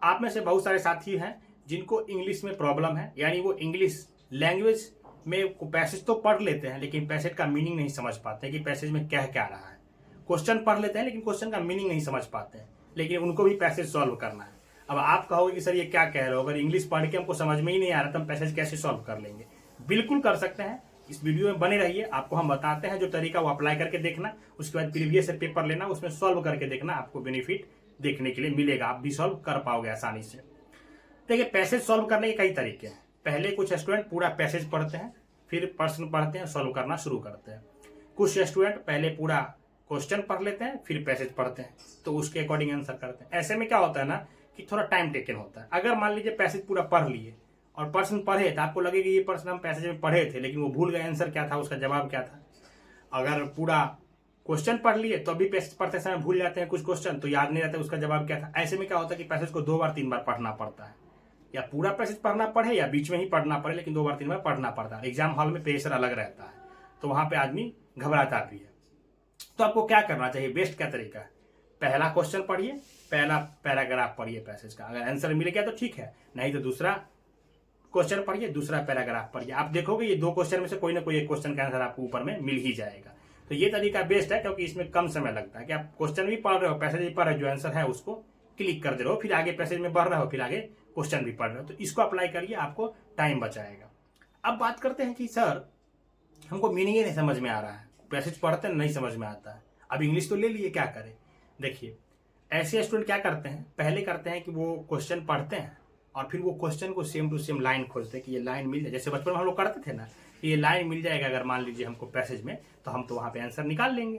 आप में से बहुत सारे साथी हैं जिनको इंग्लिश में प्रॉब्लम है, यानी वो इंग्लिश लैंग्वेज में पैसेज तो पढ़ लेते हैं लेकिन पैसेज का मीनिंग नहीं समझ पाते कि पैसेज में कह क्या रहा है। क्वेश्चन पढ़ लेते हैं लेकिन क्वेश्चन का मीनिंग नहीं समझ पाते हैं, लेकिन उनको भी पैसेज सॉल्व करना है। अब आप कहोगे कि सर ये क्या कह रहे हो, अगर इंग्लिश पढ़ के हमको समझ में ही नहीं आ रहा तो हम पैसेज कैसे सॉल्व कर लेंगे। बिल्कुल कर सकते हैं, इस वीडियो में बने रहिए, आपको हम बताते हैं जो तरीका, वो अप्लाई करके देखना, उसके बाद प्रीवियस पेपर लेना, उसमें सॉल्व करके देखना, आपको बेनिफिट देखने के लिए मिलेगा, आप भी सॉल्व कर पाओगे आसानी से। देखिए पैसेज सॉल्व करने के कई तरीके हैं। पहले कुछ स्टूडेंट पूरा पैसेज पढ़ते हैं, फिर प्रश्न पढ़ते हैं, सॉल्व करना शुरू करते हैं। कुछ स्टूडेंट पहले पूरा क्वेश्चन पढ़ लेते हैं, फिर पैसेज पढ़ते हैं, तो उसके अकॉर्डिंग आंसर करते हैं। ऐसे में क्या होता है ना कि थोड़ा टाइम टेकन होता है। अगर मान लीजिए पैसेज पूरा पढ़ लिए और प्रश्न पढ़े तो आपको लगे कि ये प्रश्न हम पैसेज में पढ़े थे लेकिन वो भूल गए आंसर क्या था, उसका जवाब क्या था। अगर पूरा क्वेश्चन पढ़ लिए तो अभी पैसेज पढ़ते समय भूल जाते हैं कुछ क्वेश्चन, तो याद नहीं रहता उसका जवाब क्या था। ऐसे में क्या होता है कि पैसेज को 2 बार 3 बार पढ़ना पड़ता है, या पूरा पैसेज पढ़ना पड़े या बीच में ही पढ़ना पड़े, लेकिन 2 बार 3 बार पढ़ना पड़ता है। एग्जाम हॉल में प्रेशर अलग रहता है, तो वहां पे आदमी घबराता भी है। तो आपको क्या करना चाहिए, बेस्ट क्या तरीका है, पहला क्वेश्चन पढ़िए, पहला पैराग्राफ पढ़िए पैसेज का, अगर आंसर मिल गया तो ठीक है, नहीं तो दूसरा क्वेश्चन पढ़िए, दूसरा पैराग्राफ पढ़िए। आप देखोगे ये 2 क्वेश्चन में से कोई ना कोई एक क्वेश्चन का आंसर आपको ऊपर में मिल ही जाएगा। तो ये तरीका बेस्ट है, क्योंकि इसमें कम समय लगता है कि आप क्वेश्चन भी पढ़ रहे हो, पैसेज भी पढ़ रहे हो, जो आंसर है उसको क्लिक कर दे रहे हो, फिर आगे पैसेज में बढ़ रहे हो, फिर आगे क्वेश्चन भी पढ़ रहे हो। तो इसको अप्लाई करिए, आपको टाइम बचाएगा। अब बात करते हैं कि सर हमको मीनिंग ही नहीं समझ में आ रहा है, पैसेज पढ़ते नहीं समझ में आता है, अब इंग्लिश तो ले लिए, क्या करें। देखिए ऐसे स्टूडेंट क्या करते हैं, पहले करते हैं कि वो क्वेश्चन पढ़ते हैं और फिर वो क्वेश्चन को सेम टू सेम लाइन खोजते हैं कि ये लाइन मिल जाए। जैसे बचपन में हम लोग करते थे ना, कि ये लाइन मिल जाएगा अगर मान लीजिए हमको पैसेज में, तो हम तो वहाँ पे आंसर निकाल लेंगे।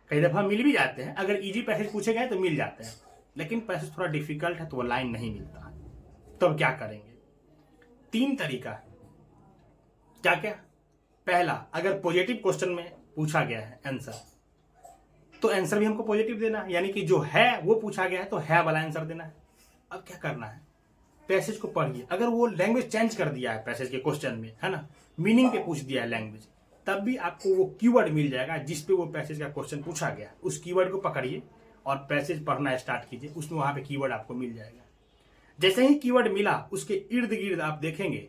कई दफ़ा मिल भी जाते हैं, अगर इजी पैसेज पूछे गए तो मिल जाते हैं, लेकिन पैसेज थोड़ा डिफिकल्ट है तो वो लाइन नहीं मिलता है। तो अब क्या करेंगे, 3 तरीका है। क्या क्या, पहला, अगर पॉजिटिव क्वेश्चन में पूछा गया है आंसर, तो आंसर भी हमको पॉजिटिव देना है, यानी कि जो है वो पूछा गया है तो है वाला आंसर देना है। अब क्या करना है, पैसेज को पढ़िए, अगर वो लैंग्वेज चेंज कर दिया है पैसेज के क्वेश्चन में, है ना, मीनिंग पे पूछ दिया है लैंग्वेज, तब भी आपको वो कीवर्ड मिल जाएगा जिस पे वो पैसेज का क्वेश्चन पूछा गया। उस कीवर्ड को पकड़िए और पैसेज पढ़ना स्टार्ट कीजिए, उसमें वहां पे कीवर्ड आपको मिल जाएगा। जैसे ही कीवर्ड मिला, उसके इर्द गिर्द आप देखेंगे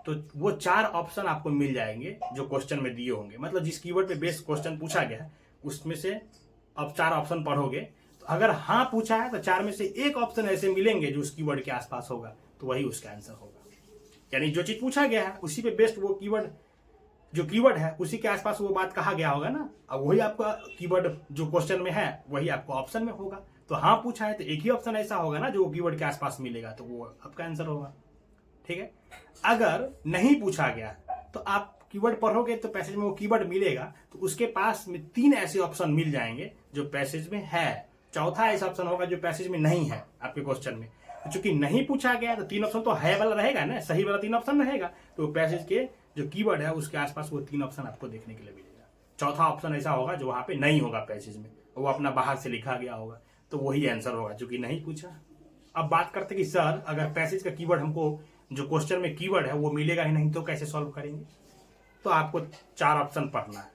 तो वो 4 ऑप्शन आपको मिल जाएंगे जो क्वेश्चन में दिए होंगे। मतलब जिस कीवर्ड पे बेस्ड क्वेश्चन पूछा गया है उसमें से अब 4 ऑप्शन पढ़ोगे, तो अगर हाँ पूछा है तो 4 में से एक ऑप्शन ऐसे मिलेंगे जो उस कीवर्ड के आसपास होगा, तो वही उसका आंसर होगा। यानी जो चीज पूछा गया है उसी पे बेस्ड वो कीवर्ड, जो कीवर्ड है उसी के आसपास वो बात कहा गया होगा ना, अब वही आपका कीवर्ड जो क्वेश्चन में है वही आपको ऑप्शन में होगा। तो हाँ पूछा है तो एक ही ऑप्शन ऐसा होगा ना जो कीवर्ड के आसपास मिलेगा, तो वो आपका आंसर होगा। ठीक है, अगर नहीं पूछा गया तो आप कीवर्ड पढ़ोगे तो पैसेज में वो कीवर्ड मिलेगा, तो उसके पास में 3 ऐसे ऑप्शन मिल जाएंगे जो पैसेज में है, चौथा ऐसा ऑप्शन होगा जो पैसेज में नहीं है आपके क्वेश्चन में। तो चूंकि नहीं पूछा गया तो 3 ऑप्शन तो है वाला रहेगा ना, सही वाला 3 ऑप्शन रहेगा, तो पैसेज के जो कीवर्ड है उसके आसपास वो 3 ऑप्शन आपको देखने के लिए मिलेगा। चौथा ऑप्शन ऐसा होगा जो वहां पे नहीं होगा पैसेज में, वो अपना बाहर से लिखा गया होगा, तो वही आंसर होगा चूंकि नहीं पूछा। अब बात करते कि सर अगर पैसेज का कीवर्ड हमको जो क्वेश्चन में कीवर्ड है वो मिलेगा ही नहीं तो कैसे सॉल्व करेंगे। तो आपको 4 ऑप्शन पढ़ना है,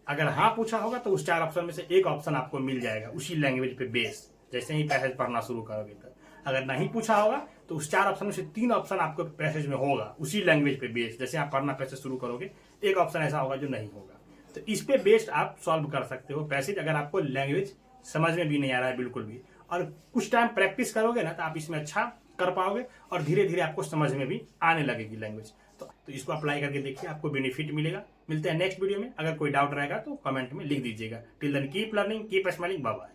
अगर हाँ पूछा होगा तो उस 4 ऑप्शन में से एक ऑप्शन आपको मिल जाएगा उसी लैंग्वेज पे बेस, जैसे ही पैसेज पढ़ना शुरू करोगे तो। अगर नहीं पूछा होगा तो उस 4 ऑप्शन में से 3 ऑप्शन आपको पैसेज में होगा उसी लैंग्वेज पे बेस, जैसे आप पढ़ना पैसेज शुरू करोगे एक ऑप्शन ऐसा होगा जो नहीं होगा। तो इस पे बेस्ड आप सॉल्व कर सकते हो पैसेज, अगर आपको लैंग्वेज समझ में भी नहीं आ रहा है बिल्कुल भी, और कुछ टाइम प्रैक्टिस करोगे ना तो आप इसमें अच्छा कर पाओगे और धीरे धीरे आपको समझ में भी आने लगेगी लैंग्वेज। तो इसको अप्लाई करके देखिए, आपको बेनिफिट मिलेगा। मिलते हैं नेक्स्ट वीडियो में, अगर कोई डाउट रहेगा तो कमेंट में लिख दीजिएगा। Till then keep learning, keep smiling, bye bye.